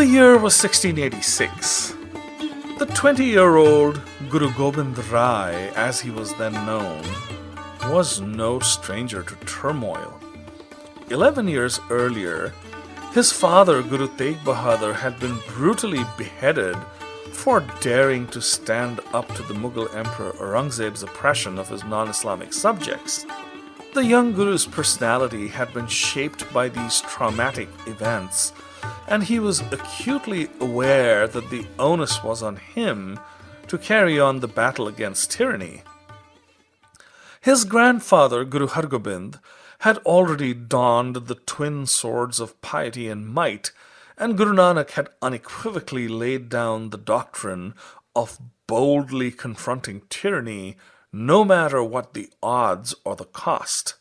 The year was 1686. The 20-year-old Guru Gobind Rai, as he was then known, was no stranger to turmoil. 11 years earlier, his father, Guru Tegh Bahadur, had been brutally beheaded for daring to stand up to the Mughal Emperor Aurangzeb's oppression of his non-Islamic subjects. The young Guru's personality had been shaped by these traumatic events, and he was acutely aware that the onus was on him to carry on the battle against tyranny. His grandfather, Guru Hargobind, had already donned the twin swords of piety and might, and Guru Nanak had unequivocally laid down the doctrine of boldly confronting tyranny, no matter what the odds or the cost.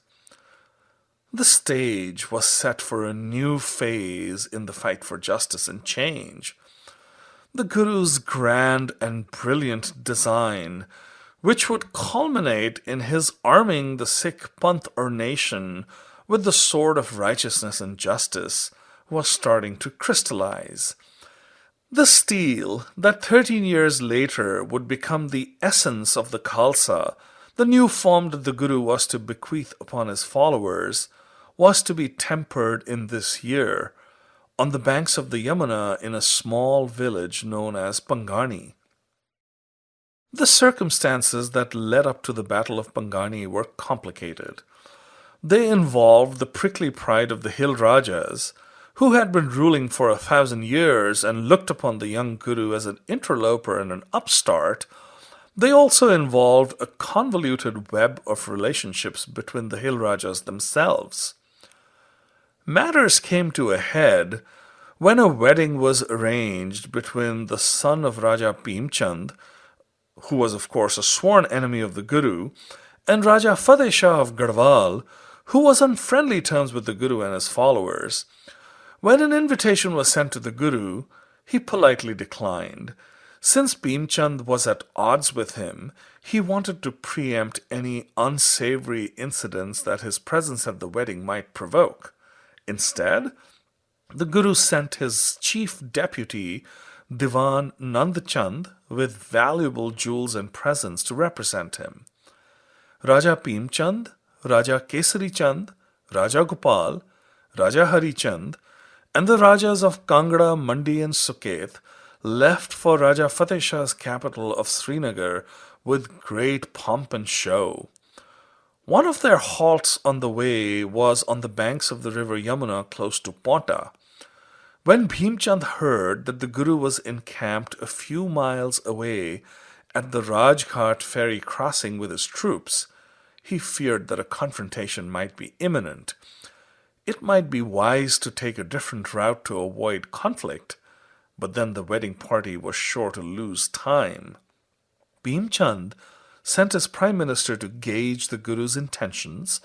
The stage was set for a new phase in the fight for justice and change. The Guru's grand and brilliant design, which would culminate in his arming the Sikh Panth or nation with the sword of righteousness and justice, was starting to crystallize. The steel that 13 years later would become the essence of the Khalsa, the new form that the Guru was to bequeath upon his followers, was to be tempered in this year, on the banks of the Yamuna in a small village known as Bhangani. The circumstances that led up to the Battle of Bhangani were complicated. They involved the prickly pride of the hill Rajas, who had been ruling for 1,000 years and looked upon the young Guru as an interloper and an upstart. They also involved a convoluted web of relationships between the hill Rajas themselves. Matters came to a head when a wedding was arranged between the son of Raja Bhimchand, who was of course a sworn enemy of the Guru, and Raja Fateh Shah of Garhwal, who was on friendly terms with the Guru and his followers. When an invitation was sent to the Guru, he politely declined. Since Bhimchand was at odds with him, he wanted to preempt any unsavory incidents that his presence at the wedding might provoke. Instead, the Guru sent his chief deputy, Diwan Nand Chand, with valuable jewels and presents to represent him. Raja Bhimchand, Raja Kesari Chand, Raja Gopal, Raja Hari Chand, and the Rajas of Kangra, Mandi and Suket left for Raja Fateh Shah's capital of Srinagar with great pomp and show. One of their halts on the way was on the banks of the river Yamuna close to Paonta. When Bhimchand heard that the Guru was encamped a few miles away at the Rajghat ferry crossing with his troops, he feared that a confrontation might be imminent. It might be wise to take a different route to avoid conflict, but then the wedding party was sure to lose time. Bhimchand sent his prime minister to gauge the Guru's intentions,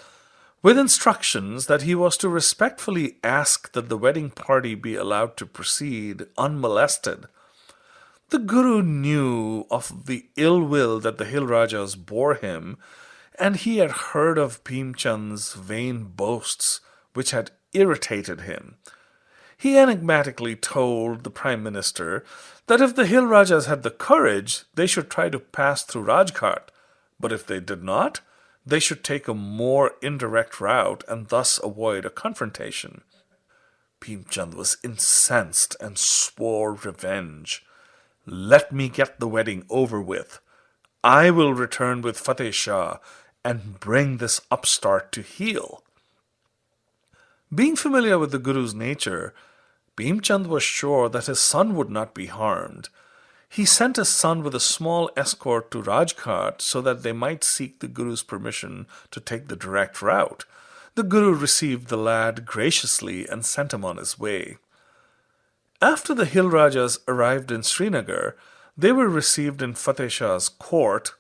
with instructions that he was to respectfully ask that the wedding party be allowed to proceed unmolested. The Guru knew of the ill will that the hill Rajas bore him, and he had heard of Bhimchand's vain boasts, which had irritated him. He enigmatically told the Prime Minister that if the hill Rajas had the courage, they should try to pass through Rajghat, but if they did not, they should take a more indirect route and thus avoid a confrontation. Bhimchand was incensed and swore revenge. "Let me get the wedding over with. I will return with Fateh Shah and bring this upstart to heel." Being familiar with the Guru's nature, Bhimchand was sure that his son would not be harmed. He sent his son with a small escort to Rajghat so that they might seek the Guru's permission to take the direct route. The Guru received the lad graciously and sent him on his way. After the hill Rajas arrived in Srinagar, they were received in Fateh Shah's court.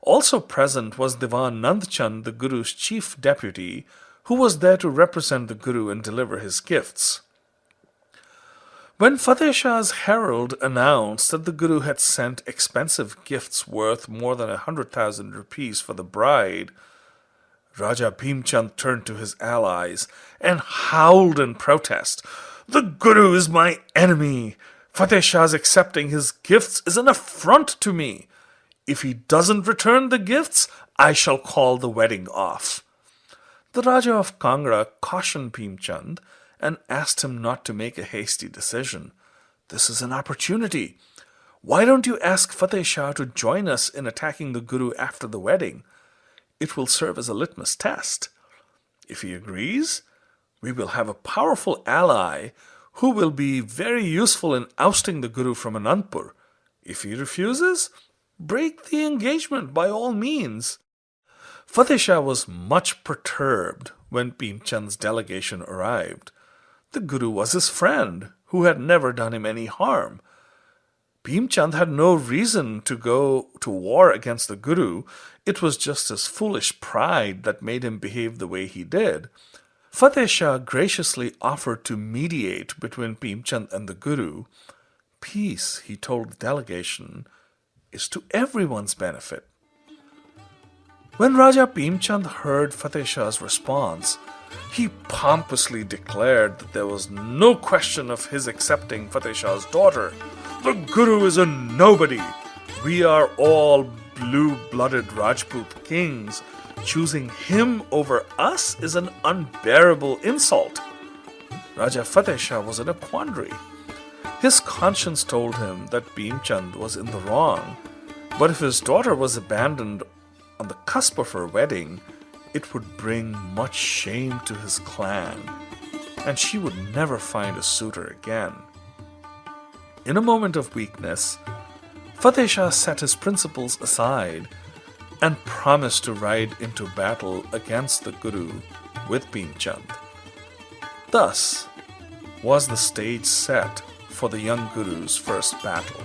Also present was Diwan Nand Chand, the Guru's chief deputy, who was there to represent the Guru and deliver his gifts. When Fateh Shah's herald announced that the Guru had sent expensive gifts worth more than 100,000 rupees for the bride, Raja Bhimchand turned to his allies and howled in protest. The Guru is my enemy. Fateh Shah's accepting his gifts is an affront to me. If he doesn't return the gifts, I shall call the wedding off." The Raja of Kangra cautioned Bhim Chand and asked him not to make a hasty decision. "This is an opportunity. Why don't you ask Fateh Shah to join us in attacking the Guru after the wedding? It will serve as a litmus test. If he agrees, we will have a powerful ally who will be very useful in ousting the Guru from Anandpur. If he refuses, break the engagement by all means." Fateh Shah was much perturbed when Bhim Chand's delegation arrived. The Guru was his friend, who had never done him any harm. Bhim Chand had no reason to go to war against the Guru. It was just his foolish pride that made him behave the way he did. Fateh Shah graciously offered to mediate between Bhim Chand and the Guru. "Peace," he told the delegation, "is to everyone's benefit." When Raja Bhim Chand heard Fateh Shah's response, he pompously declared that there was no question of his accepting Fateh Shah's daughter. "The Guru is a nobody. We are all blue-blooded Rajput kings. Choosing him over us is an unbearable insult." Raja Fateh Shah was in a quandary. His conscience told him that Bhim Chand was in the wrong, but if his daughter was abandoned on the cusp of her wedding, it would bring much shame to his clan, and she would never find a suitor again. In a moment of weakness, Fateh Shah set his principles aside and promised to ride into battle against the Guru with Bhim Chand. Thus was the stage set for the young Guru's first battle.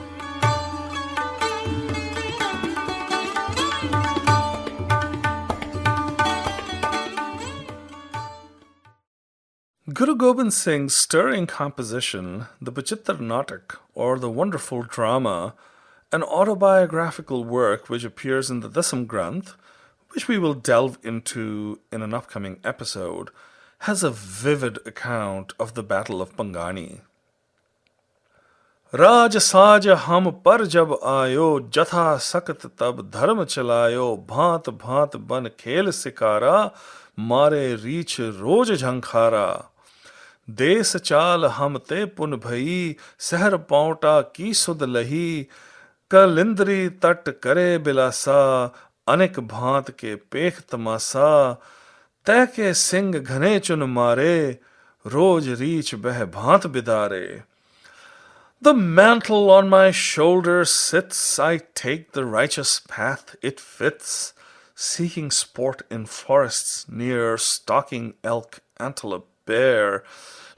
Guru Gobind Singh's stirring composition, the Bachittar Natak, or the wonderful drama, an autobiographical work which appears in the Dasam Granth, which we will delve into in an upcoming episode, has a vivid account of the Battle of Bhangani. "Raj saaj hum par jab aayo, jatha sakt tab dharm chalayo, bhant bhant ban khel sikara, mare reech roj jhankhara. देस चाल हम ते पुन भई, सहर पौटा की सुध लही, कलिंद्री तट करे बिलासा, अनेक भांत के पेख तमासा, तय के सिंह घने चुन मारे, रोज रीछ बह भांत बिदारे. The mantle on my shoulder sits, I take the righteous path it fits, seeking sport in forests near, stalking elk, antelope, bear.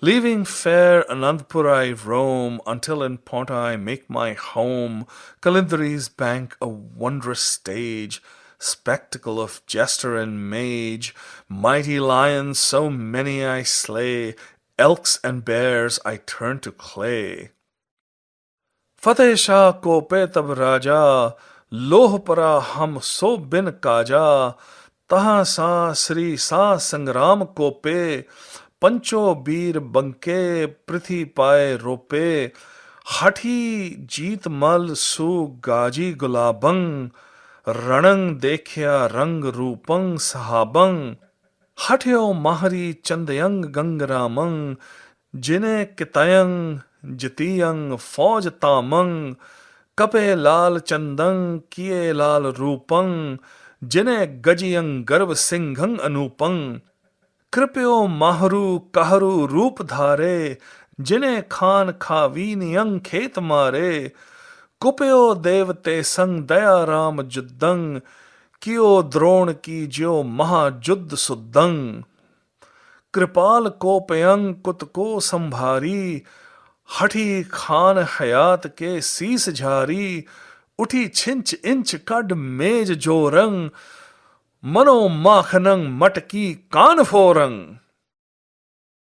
Leaving fair Anandpur I roam, until in Paunta I make my home. Kalindri's bank a wondrous stage, spectacle of jester and mage. Mighty lions so many I slay, elks and bears I turn to clay. Fateh Shah ko pe tab raja, loh para hum so bin kaja, taha sa sri sa sangram ko pe, पंचो बीर बंके पृथ्वी पाए रोपे, हठी जीत मल सु गाजी गुलाबंग, रणंग देखिया रंग रूपंग सहाबंग, हठ्यो माहरी चंदयंग गंगरामंग, जिने कितयंग जितियंग फौज तामंग, कपे लाल चंदंग किए लाल रूपंग, जिने गजियंग गर्भ सिंघंग अनूपंग, कृपयो माहरू कहरु रूप धारे, जिने खान खावीनियंग खेत मारे, कुपयो देवते संग दया राम जुद्दंग, कियो द्रोण की ज्यो महाजुद्ध सुद्दंग, कृपाल कोपयंग कुत को संभारी, हठी खान हयात के सीस झारी, उठी छिंच इंच कड मेज जोरंग, Mano Machanang Mataki Kanforang.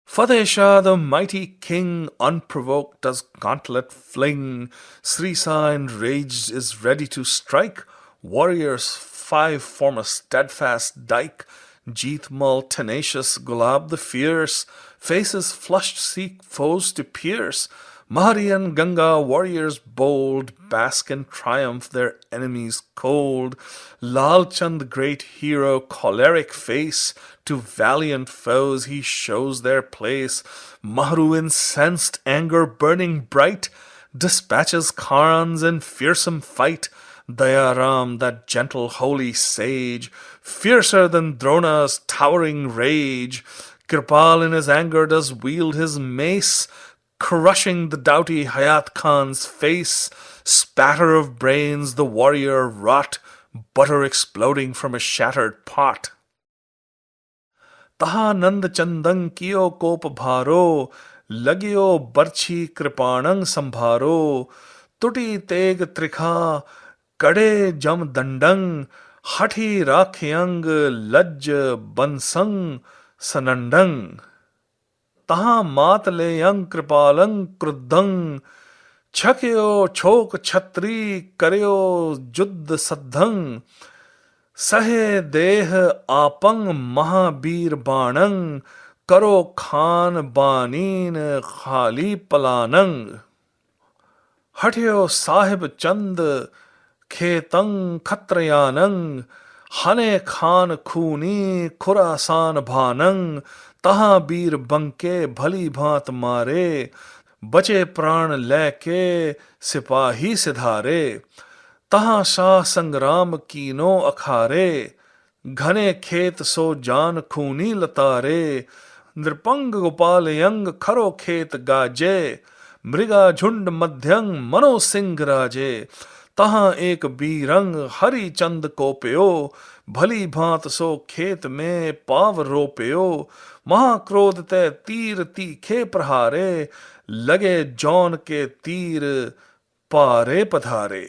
Fateh Shah, the mighty king, unprovoked does gauntlet fling. Srisa enraged is ready to strike. Warriors 5 form a steadfast dike. Jeetmal tenacious, Gulab the fierce, faces flushed seek foes to pierce. Mahari and Ganga warriors bold bask in triumph their enemies cold. Lal Chand great hero choleric face, to valiant foes he shows their place. Mahru incensed anger burning bright, dispatches Khans in fearsome fight. Dayaram, that gentle holy sage, fiercer than Drona's towering rage. Kirpal in his anger does wield his mace, crushing the doughty Hayat Khan's face. Spatter of brains the warrior wrought, butter exploding from a shattered pot. Taha Nand Chandang kiyo kop bharo, lagyo barchi kripanang sambharo. Tuti teg trikha, kade jam dandang, hati rakhyang laj bansang sanandang. Taha मात ले young कृपालं क्रुद्धं छक्यो छोक छत्री करयो जुद्ध सद्धं सहे देह आपंग महाबीर बाणं करो खान बानीन खाली पलानंग हठयो साहिब चंद खेतंग खत्रयानंग हने खान खूनी खुरासान भानंग तहाँ बीर बंके भली भांत मारे बचे प्राण लेके सिपाही सिधारे तहाँ शाह संग्राम कीनो अखारे घने खेत सो जान खूनी लतारे नृपंग गोपाल यंग खरो खेत गाजे मृगा झुंड मध्यंग मनो सिंह राजे तहाँ एक बीरंग हरि चंद कोप्यो भली भांत सो खेत में पाव रोप्यो महाक्रोध ते तीर तीखे प्रहारे लगे जौन के तीर पारे पधारे.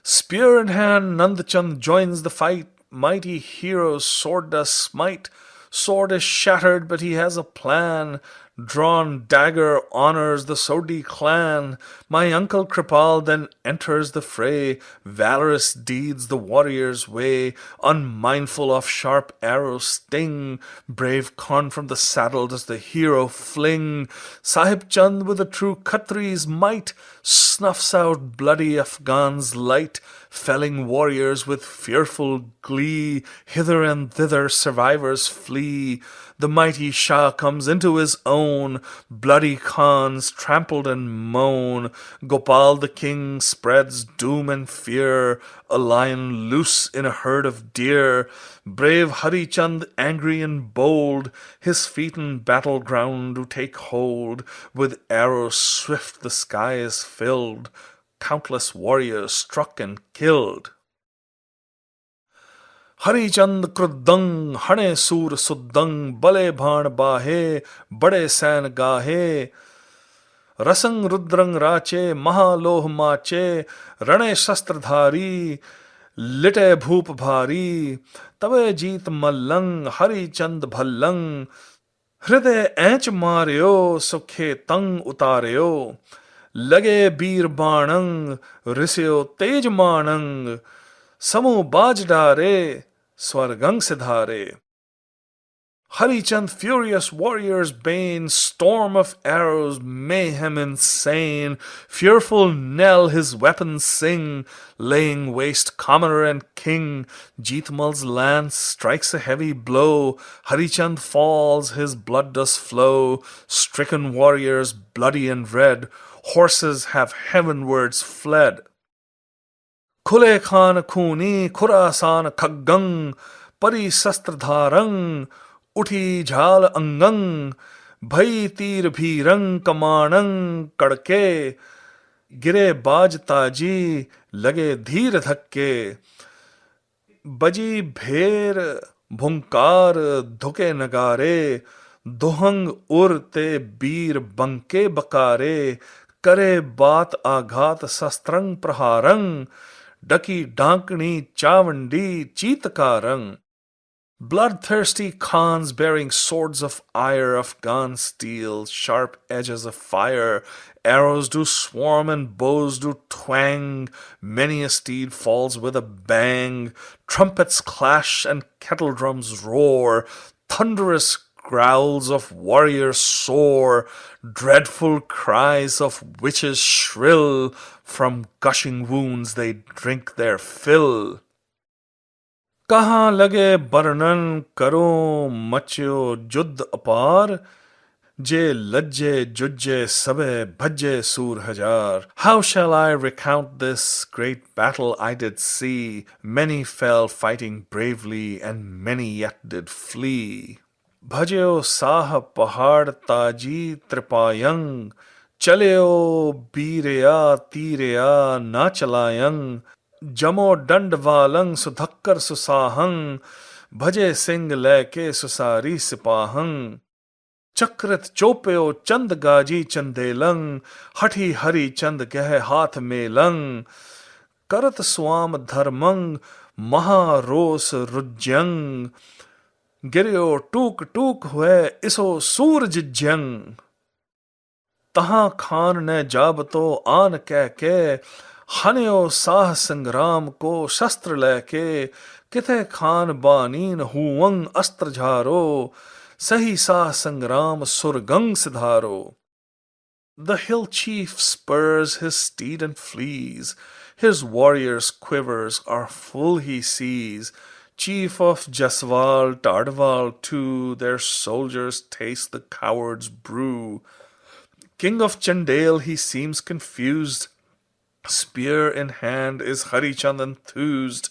Spear in hand, Nandchand joins the fight. Mighty hero's sword does smite. Sword is shattered, but he has a plan. Drawn dagger honors the Sodhi clan. My uncle Kripal then enters the fray. Valorous deeds the warrior's way. Unmindful of sharp arrows sting. Brave Khan from the saddle does the hero fling. Sahib Chand with a true Khatri's might snuffs out bloody Afghan's light. Felling warriors with fearful glee. Hither and thither survivors flee. The mighty Shah comes into his own. Bloody Khans trampled and moan. Gopal the king spreads doom and fear. A lion loose in a herd of deer. Brave Hari Chand angry and bold. His feet in battleground do take hold. With arrows swift the sky is filled. Countless warriors struck and killed. Hari Chand Kruddang, Hane Sur Suddang, Bale Bhaan Bahe, Bade San Gahe, Rasang Rudrang Rache, Mahaloh Mache, Rane Shastradhari, Lite Bhoop Bhari, Tabe Jeet Mallang, Hari Chand Bhallang, Hriday Ainch Maryo, Sukhe Tang Utaryo, Lage Bir Banang, Risyo Tej Manang, Samu Bajdare, Swargang Siddhare. Harichand, furious warrior's bane, storm of arrows, mayhem insane, fearful knell his weapons sing, laying waste commoner and king. Jeetmal's lance strikes a heavy blow, Harichand falls, his blood does flow. Stricken warriors, bloody and red, horses have heavenwards fled. Khule Khan Khuni, Khurasan Khaggang, Pari Sastradharang, Uthi Jhal Angang, Bhai Tir Bhirang Kamanang Kadke, Gire Baj Taji, Lage Dheer Dhakke, Baji Bher Bhunkar Dhuke Nagare, Dohang Urte Bir Banke Bakare, Kare Baat Aghat Sastrang Praharang, Daki Dankni Chavandi Cheetkarang. Bloodthirsty Khans bearing swords of ire, Afghan steel, sharp edges of fire, arrows do swarm and bows do twang, many a steed falls with a bang, trumpets clash and kettle drums roar, thunderous growls of warriors soar, dreadful cries of witches shrill, from gushing wounds they drink their fill. कहाँ लगे वर्णन करो मच्यो युद्ध अपार जे लज्जे जुज्जे सबे भज्जे सूर हजार. How shall I recount this great battle I did see? Many fell fighting bravely, and many yet did flee. भज्यो Sah पहाड़ ताजी त्रिपायंग चलेओ बीरया तीरया ना चलायंग जमो दंड वालंग सुधक्कर सुसाहंग भजे सिंह लैके सुसारी सिपाहंग चक्रत चोप्यो चंद गाजी चंदेलंग हठी हरि चंद गह हाथ मेलंग करत स्वाम धर्मंग महारोस रुज्यंग गिरियो टूक टूक हुए इसो सूरज जंग. तहां खान ने जाबतो आन कह के हन्यो साह संग्राम को शस्त्र लेके किथे खान बानीन हुवंग अस्त्र झारो सही साह संग्राम सुरगंग सिधारो. The hill chief spurs his steed and flees, his warriors' quivers are full he sees. Chief of Jaswal, Tardwal too, their soldiers taste the coward's brew. King of Chandale he seems confused, spear in hand is Harichand enthused.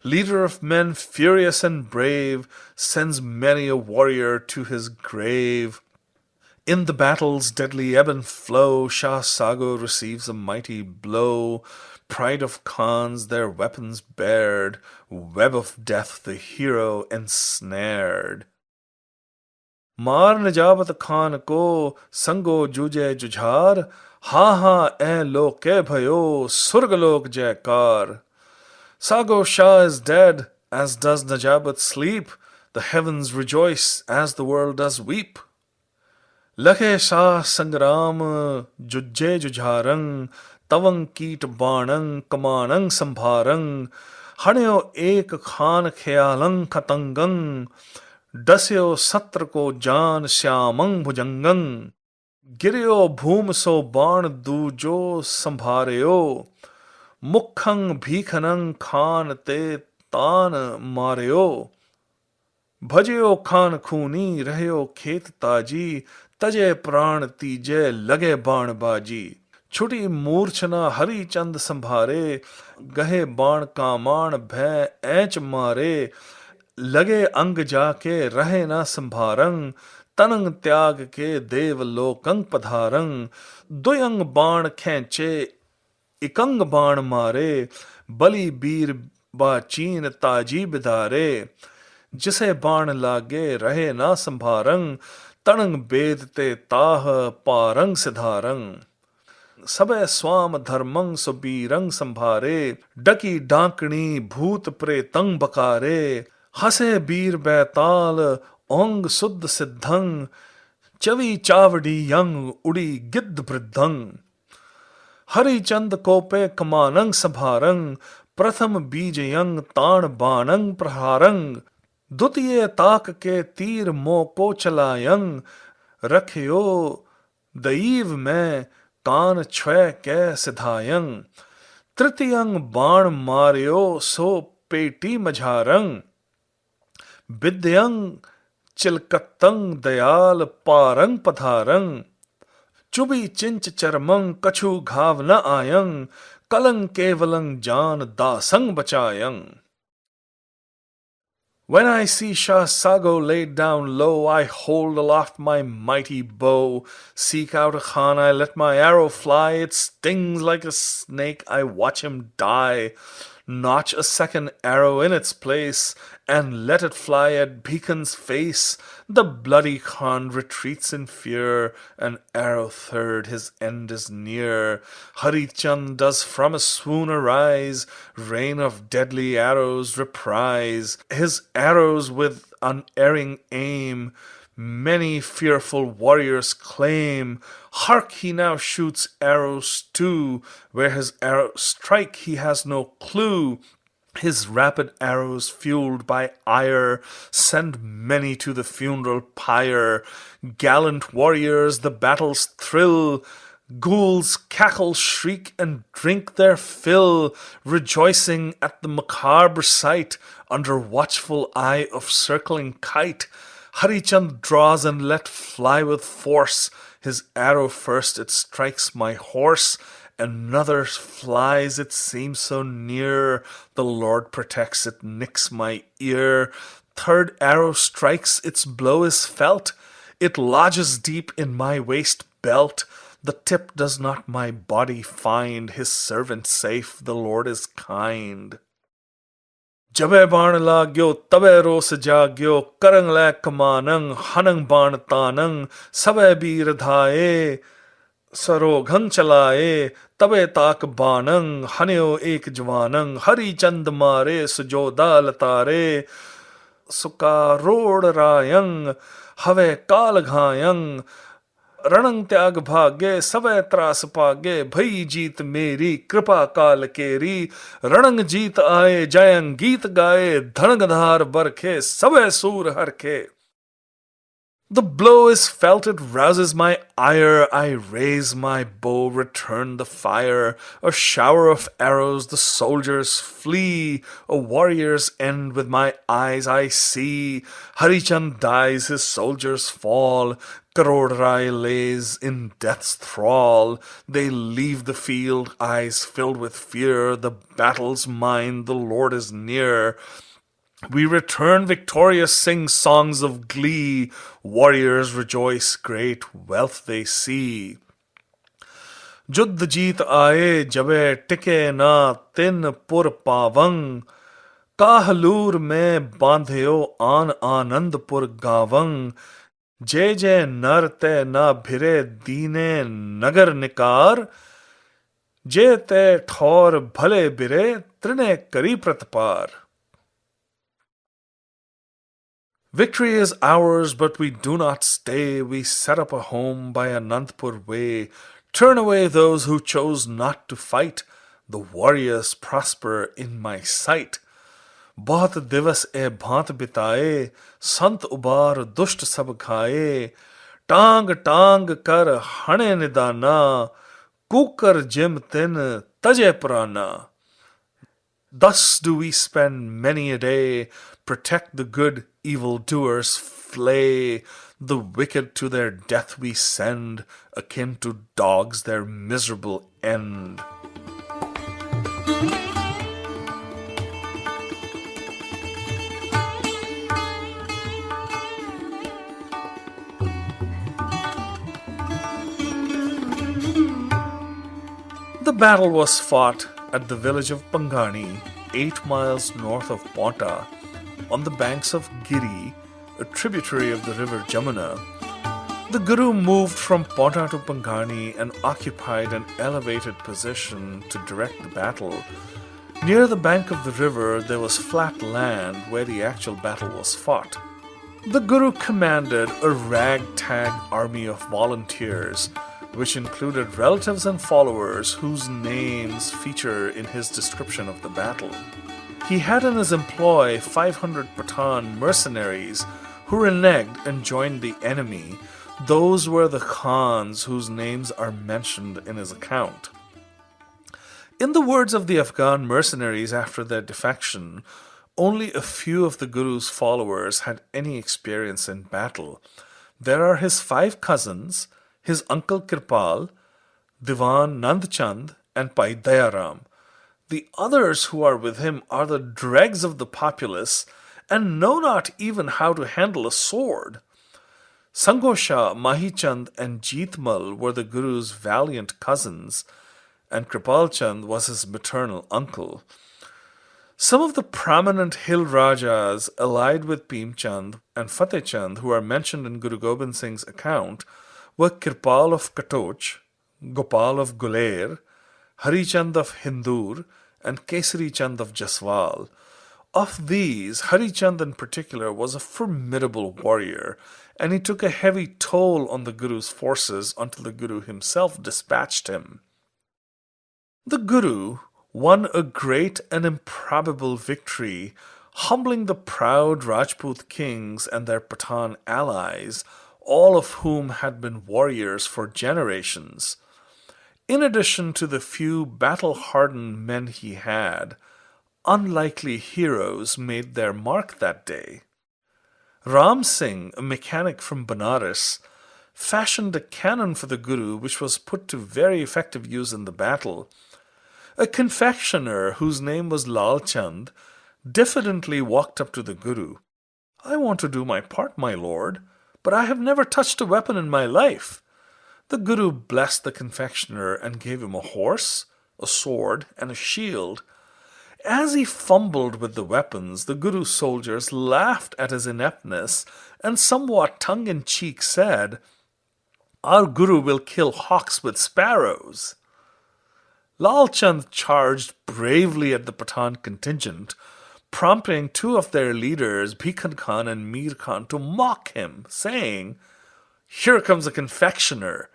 Leader of men furious and brave, sends many a warrior to his grave. In the battle's deadly ebb and flow, Shah Sago receives a mighty blow. Pride of Khans their weapons bared, web of death the hero ensnared. मार नजाबत खान को संगो जूझे जुझार हा हा ए लोके भयो सुरगलोक जयकार. Sago Shah is dead, as does Najabat sleep. The heavens rejoice as the world does weep. लखे शाह संग्राम जुज्जे जुझारंग तवंग कीट बाणंग कमानंग संभारंग हण्यो एक खान ख्यालंग खतंगंग डस्यो सत्र को जान श्यामंग भुजंगंग गिरियो भूम सो बाण दूजो संभारयो मुखंग भीखनंग खान ते तान मारयो. भजयो खान खूनी रहयो खेत ताजी तजे प्राण तीजे लगे बाण बाजी. छुटी मूर्छना हरि चंद संभारे गहे बाण कामाण भय ऐच मारे लगे अंग जाके रहे ना संभारंग तनंग त्याग के देव लोकंग पधारंग. दुयंग बाण खेचे इकंग बाण मारे बलि बीर बाचीन ताजी बिदारे. जिसे बाण लागे रहे ना संभारंग तणंग बेद ते ताह पारंग सिधारंग. सबे स्वाम धर्मंग सुबीरंग संभारे डकी डांकनी भूत प्रेतंग बकारे. हसे बीर बैताल ओंग सुद्ध सिद्धंग चवी चावड़ी यंग उड़ी गिद्ध वृद्धंग. हरिचंद कोपे कमानंग संभारंग प्रथम बीज यंग ताण बाणंग प्रहारंग. द्वितीय ताक के तीर मो को चलायंग रखयो दईव में कान छय कै सिधायंग. तृतीयंग बाण मार्यो सो पेटी मझारंग विद्यंग चिलकतंग दयाल पारंग पधारंग. चुबी चिंच चरमंग कछु घाव न आयंग कलंग केवलंग जान दासंग बचायंग. When I see Shah Sago laid down low, I hold aloft my mighty bow. Seek out a Khan, I let my arrow fly. It stings like a snake, I watch him die. notch a second arrow in its place, and let it fly at Beacon's face. The bloody Khan retreats in fear, an arrow third, his end is near. Hari Chand does from a swoon arise, rain of deadly arrows reprise. His arrows with unerring aim many fearful warriors claim. Hark, he now shoots arrows too. Where his arrows strike, he has no clue. His rapid arrows, fueled by ire, send many to the funeral pyre. Gallant warriors, the battle's thrill. Ghouls cackle, shriek, and drink their fill, rejoicing at the macabre sight, under watchful eye of circling kite. Harichand draws and let fly with force. His arrow first, it strikes my horse. Another flies, it seems so near. The Lord protects, it nicks my ear. Third arrow strikes, its blow is felt. It lodges deep in my waist belt. The tip does not my body find. His servant safe, the Lord is kind. जबे बाण लाग्यो तबे रोस जाग्यो करंग लै कमानंग हनंग बाण तानंग सबे बीर धाये सरोघंग चलाए तबे ताक बानंग हन्यो एक जवानंग हरि चंद मारे सुजोदा लतारे सुकारोड़ रायंग हवे काल घायंग रणंग त्याग भाग्य सबे त्रास पागे भई जीत मेरी कृपा काल केरी रणंग जीत आए जयंग गीत गाए धनगधार बरखे सबे सूर हरखे. The blow is felt, it rouses my ire. I raise my bow, return the fire. A shower of arrows, the soldiers flee. A warrior's end with my eyes I see. Harichand dies, his soldiers fall. Karod Rai lays in death's thrall. They leave the field, eyes filled with fear. The battle's mine, the Lord is near. We return victorious, sing songs of glee. Warriors rejoice, great wealth they see. जुद्ध जीत आए जबे टिके ना तिन पुर पावंग काहलूर में बांध्यो आन आनंदपुर गावंग जय जय नर ते ना भिरे दीने नगर निकार जे ते ठौर भले बिरे त्रिने करी प्रतपार. Victory is ours, but we do not stay. We set up a home by Anandpur way. Turn away those who chose not to fight. The warriors prosper in my sight. बहुत दिवस ए भांत बिताए संत उबार दुष्ट सब खाए टांग टांग कर हणे निदाना कुकर जिम तिन तजे पुराना. Thus do we spend many a day, protect the good, evildoers flay, the wicked to their death we send, akin to dogs their miserable end. The battle was fought at the village of Bhangani, 8 miles north of Paonta, on the banks of Giri, a tributary of the river Jamuna. The Guru moved from Paonta to Bhangani and occupied an elevated position to direct the battle. Near the bank of the river there was flat land where the actual battle was fought. The Guru commanded a ragtag army of volunteers, which included relatives and followers whose names feature in his description of the battle. He had in his employ 500 Pathan mercenaries who reneged and joined the enemy. Those were the Khans whose names are mentioned in his account. In the words of the Afghan mercenaries after their defection, only a few of the Guru's followers had any experience in battle. There are his 5 cousins, his uncle Kirpal, Diwan Nandchand, and Pai Dayaram. The others who are with him are the dregs of the populace and know not even how to handle a sword. Sangosha, Mahichand, and Jeetmal were the Guru's valiant cousins, and Kripal Chand was his maternal uncle. Some of the prominent hill Rajas allied with Bhim Chand and Fateh Chand, who are mentioned in Guru Gobind Singh's account, were Kirpal of Katoch, Gopal of Guler, Hari Chand of Hindur, and Kesari Chand of Jaswal. Of these, Hari Chand in particular was a formidable warrior, and he took a heavy toll on the Guru's forces until the Guru himself dispatched him. The Guru won a great and improbable victory, humbling the proud Rajput kings and their Pathan allies, all of whom had been warriors for generations. In addition to the few battle-hardened men he had, unlikely heroes made their mark that day. Ram Singh, a mechanic from Benares, fashioned a cannon for the Guru which was put to very effective use in the battle. A confectioner, whose name was Lal Chand, diffidently walked up to the Guru. "I want to do my part, my lord, but I have never touched a weapon in my life." The Guru blessed the confectioner and gave him a horse, a sword, and a shield. As he fumbled with the weapons, the Guru's soldiers laughed at his ineptness and somewhat tongue-in-cheek said, "Our Guru will kill hawks with sparrows." Lal Chand charged bravely at the Pathan contingent, prompting two of their leaders, Bhikan Khan and Mir Khan, to mock him, saying, "Here comes a confectioner.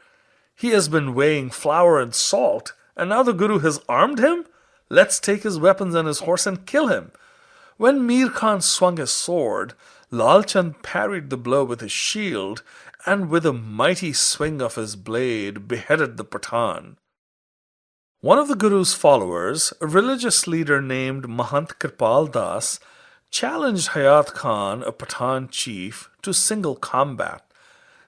He has been weighing flour and salt, and now the Guru has armed him? Let's take his weapons and his horse and kill him." When Mir Khan swung his sword, Lal Chand parried the blow with his shield, and with a mighty swing of his blade beheaded the Pathan. One of the Guru's followers, a religious leader named Mahant Kirpal Das, challenged Hayat Khan, a Pathan chief, to single combat.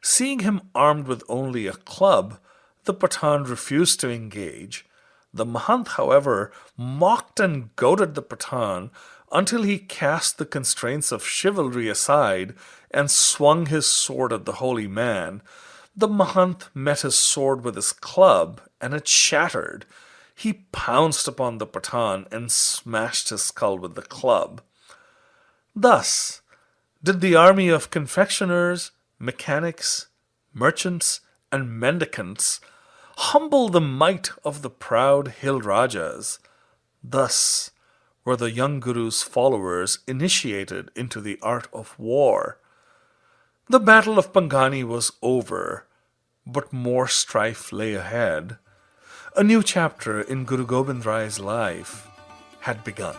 Seeing him armed with only a club, the Pathan refused to engage. The Mahant, however, mocked and goaded the Pathan until he cast the constraints of chivalry aside and swung his sword at the holy man. The Mahant met his sword with his club, and it shattered. He pounced upon the Pathan and smashed his skull with the club. Thus did the army of confectioners, mechanics, merchants, and mendicants humble the might of the proud hill Rajas. Thus were the young Guru's followers initiated into the art of war. The battle of Bhangani was over, but more strife lay ahead. A new chapter in Guru Gobind Rai's life had begun.